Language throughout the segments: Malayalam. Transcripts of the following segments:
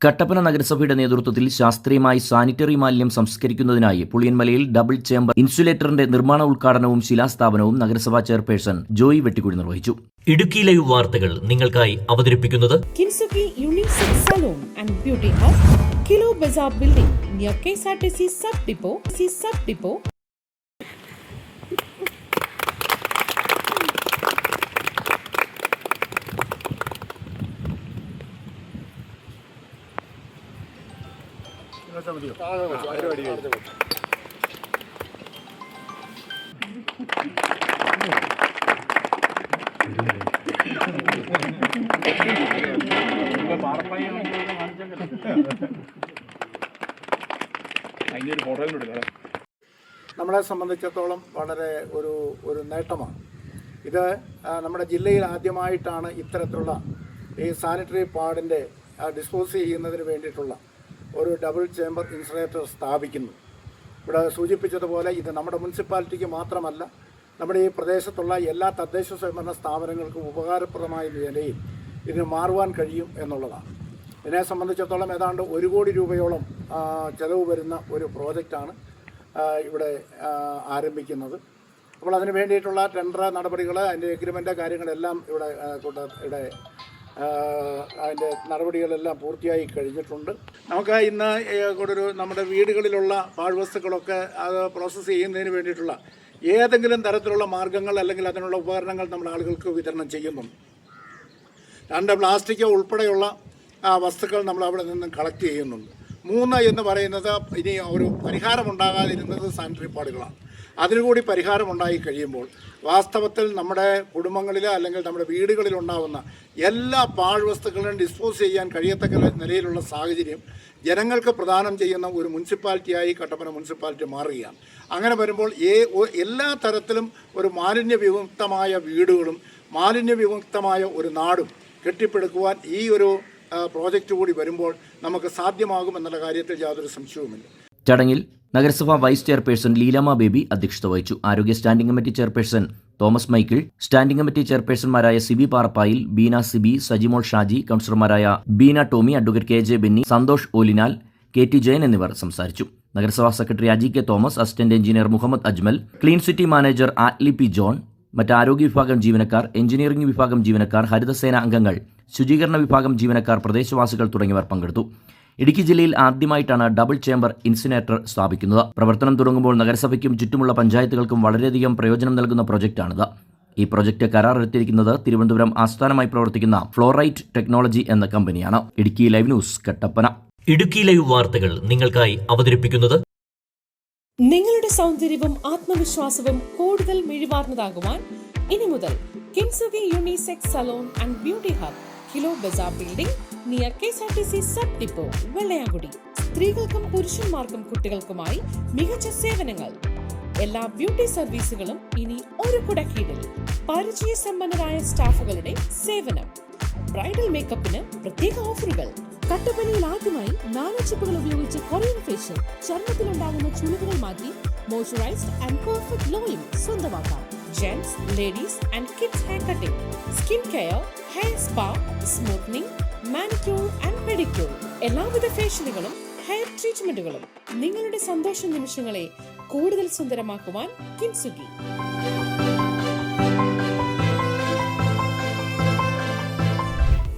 കട്ടപ്പന നഗരസഭയുടെ നേതൃത്വത്തിൽ ശാസ്ത്രീയമായി സാനിറ്ററി മാലിന്യം സംസ്കരിക്കുന്നതിനായി പുളിയൻമലയിൽ ഡബിൾ ചേംബർ ഇൻസുലേറ്ററിന്റെ നിർമ്മാണ ഉദ്ഘാടനവും ശിലാസ്ഥാപനവും നഗരസഭാ ചെയർപേഴ്സൺ ജോയി വെട്ടിക്കുഴി നിർവഹിച്ചു. ഇടുക്കി ലൈവ് വാർത്തകൾ നിങ്ങൾക്കായി അവതരിപ്പിക്കുന്നത് Kinsuki unisex salon and beauty hub, Kilo Bazar building near KSRTC sub depot. നമ്മളെ സംബന്ധിച്ചിടത്തോളം വളരെ ഒരു നേട്ടമാണ് ഇത്. നമ്മുടെ ജില്ലയിൽ ആദ്യമായിട്ടാണ് ഇത്തരത്തിലുള്ള ഈ സാനിറ്ററി പാഡിൻ്റെ ഡിസ്പോസ് ചെയ്യുന്നതിന് വേണ്ടിയിട്ടുള്ള ഒരു ഡബിൾ ചേംബർ ഇൻസുലേറ്റർ സ്ഥാപിക്കുന്നു. ഇവിടെ സൂചിപ്പിച്ചതുപോലെ ഇത് നമ്മുടെ മുനിസിപ്പാലിറ്റിക്ക് മാത്രമല്ല, നമ്മുടെ ഈ പ്രദേശത്തുള്ള എല്ലാ തദ്ദേശ സ്വയംഭരണ സ്ഥാപനങ്ങൾക്കും ഉപകാരപ്രദമായ നിലയിൽ ഇതിന് മാറുവാൻ കഴിയും എന്നുള്ളതാണ്. ഇതിനെ സംബന്ധിച്ചിടത്തോളം ഏതാണ്ട് 1 കോടി രൂപയോളം ചെലവ് വരുന്ന ഒരു പ്രോജക്റ്റാണ് ഇവിടെ ആരംഭിക്കുന്നത്. അപ്പോൾ അതിന് വേണ്ടിയിട്ടുള്ള ടെൻഡർ നടപടികൾ, അതിൻ്റെ എഗ്രിമെൻ്റ് കാര്യങ്ങളെല്ലാം ഇവിടെ അതിൻ്റെ നടപടികളെല്ലാം പൂർത്തിയായി കഴിഞ്ഞിട്ടുണ്ട്. നമുക്ക് ഇന്ന് നമ്മുടെ വീടുകളിലുള്ള പാഴ്വസ്തുക്കളൊക്കെ അത് പ്രോസസ്സ് ചെയ്യുന്നതിന് വേണ്ടിയിട്ടുള്ള ഏതെങ്കിലും തരത്തിലുള്ള മാർഗ്ഗങ്ങൾ അല്ലെങ്കിൽ അതിനുള്ള ഉപകരണങ്ങൾ നമ്മുടെ ആളുകൾക്ക് വിതരണം ചെയ്യുന്നുണ്ട്. 2 പ്ലാസ്റ്റിക് ഉൾപ്പെടെയുള്ള വസ്തുക്കൾ നമ്മൾ അവിടെ നിന്നും കളക്ട് ചെയ്യുന്നുണ്ട്. 3 എന്ന് പറയുന്നത് ഇനി ഒരു പരിഹാരമുണ്ടാകാതിരുന്നത് സാനിറ്ററി പാഡുകളാണ്. അതിനുകൂടി പരിഹാരമുണ്ടായി കഴിയുമ്പോൾ വാസ്തവത്തിൽ നമ്മുടെ കുടുംബങ്ങളിൽ അല്ലെങ്കിൽ നമ്മുടെ വീടുകളിലുണ്ടാകുന്ന എല്ലാ പാഴ്വസ്തുക്കളും ഡിസ്പോസ് ചെയ്യാൻ കഴിയത്തക്ക നിലയിലുള്ള സാഹചര്യം ജനങ്ങൾക്ക് പ്രദാനം ചെയ്യുന്ന ഒരു മുനിസിപ്പാലിറ്റിയായി കട്ടപ്പന മുനിസിപ്പാലിറ്റി മാറുകയാണ്. അങ്ങനെ വരുമ്പോൾ എല്ലാ തരത്തിലും ഒരു മാലിന്യവിമുക്തമായ വീടുകളും മാലിന്യവിമുക്തമായ ഒരു നാടും കെട്ടിപ്പടുക്കുവാൻ ഈ ഒരു പ്രോജക്റ്റ് കൂടി വരുമ്പോൾ നമുക്ക് സാധ്യമാകുമെന്നുള്ള കാര്യത്തിൽ യാതൊരു സംശയവുമില്ല. ചടങ്ങിൽ നഗരസഭാ വൈസ് ചെയർപേഴ്സൺ ലീലാമ ബേബി അധ്യക്ഷത വഹിച്ചു. ആരോഗ്യ standing committee chairperson Thomas Michael, standing committee ചെയർപേഴ്സൺമാരായ സിബി പാറപ്പായിൽ, ബീന സിബി, സജിമോൾ ഷാജി, കൌൺസിലർമാരായ Beena Tomy, advocate KJ Benny, Santhosh Olinal, KT Jayan എന്നിവർ സംസാരിച്ചു. നഗരസഭാ secretary Aji K Thomas, assistant engineer Muhammad Ajmal, clean city manager Atlee P John, മറ്റ് ആരോഗ്യ വിഭാഗം ജീവനക്കാർ, എഞ്ചിനീയറിംഗ് വിഭാഗം ജീവനക്കാർ, ഹരിതസേന അംഗങ്ങൾ, ശുചീകരണ വിഭാഗം ജീവനക്കാർ, പ്രദേശവാസികൾ തുടങ്ങിയവർ പങ്കെടുത്തു. ഇടുക്കി ജില്ലയിൽ ആദ്യമായിട്ടാണ് ഡബിൾ ചേംബർ ഇൻസിനേറ്റർ സ്ഥാപിക്കുന്നത്. പ്രവർത്തനം തുടങ്ങുമ്പോൾ നഗരസഭയ്ക്കും ചുറ്റുമുള്ള പഞ്ചായത്തുകൾക്കും വളരെയധികം പ്രയോജനം നൽകുന്ന പ്രൊജക്റ്റാണിത്. ഈ പ്രൊജക്ട് കരാറെടുത്തിരിക്കുന്നത് തിരുവനന്തപുരം ആസ്ഥാനമായി പ്രവർത്തിക്കുന്ന ഫ്ലോറൈറ്റ് ടെക്നോളജി എന്ന കമ്പനിയാണ്. Idukki live news Kattappana. Idukki live വാർത്തകൾ നിങ്ങൾക്കായി അവതരിപ്പിക്കുന്നത് നിങ്ങളുടെ സൗന്ദര്യവും ആത്മവിശ്വാസവും കൂടുതൽ മിഴിവാർന്നതാകുവാൻ ഇനി മുതൽ Kinsuki unisex salon and beauty hub, Kilo Bazar building near KSRTC sub depot, Vellayamkudi. സ്ത്രീകൾക്കും പുരുഷന്മാർക്കും കുട്ടികൾക്കുമായി മികച്ച സേവനങ്ങൾ. എല്ലാ ബ്യൂട്ടി സർവീസുകളും ഇനി ഒരു കുടക്കീഴിൽ. പരിചയസമ്പന്നരായ സ്റ്റാഫുകളുടെ സേവനം. ബ്രൈഡൽ മേക്കപ്പിന് പ്രത്യേക ഓഫറുകൾ. കട്ടപ്പനയിൽ ആദ്യമായി നാനോചിപ്പുകൾ ഉപയോഗിച്ച് കൊറിയൻ ഫേഷ്യൽ, ചർമ്മത്തിലുണ്ടാകുന്ന ചുളിവുകൾ മാറ്റി മോയ്സ്ചറൈസ്ഡ് ആൻഡ് പെർഫെക്റ്റ് ഗ്ലോയും സ്വന്തമാക്കാം. Gents, ladies and kids hair cutting, skin care, hair spa, smoothening, manicure and pedicure. എല്ലാവിധ ഫേഷ്യലുകളും ഹെയർ ട്രീറ്റ്മെന്റുകളും നിങ്ങളുടെ സന്തോഷ നിമിഷങ്ങളെ കൂടുതൽ സുന്ദരമാക്കുവാൻ Kinsuki.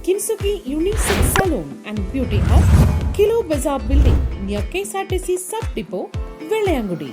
Kinsuki unisex salon and beauty hub, Kilo Bazar building near KSRTC sub depot, Vellayamkudi.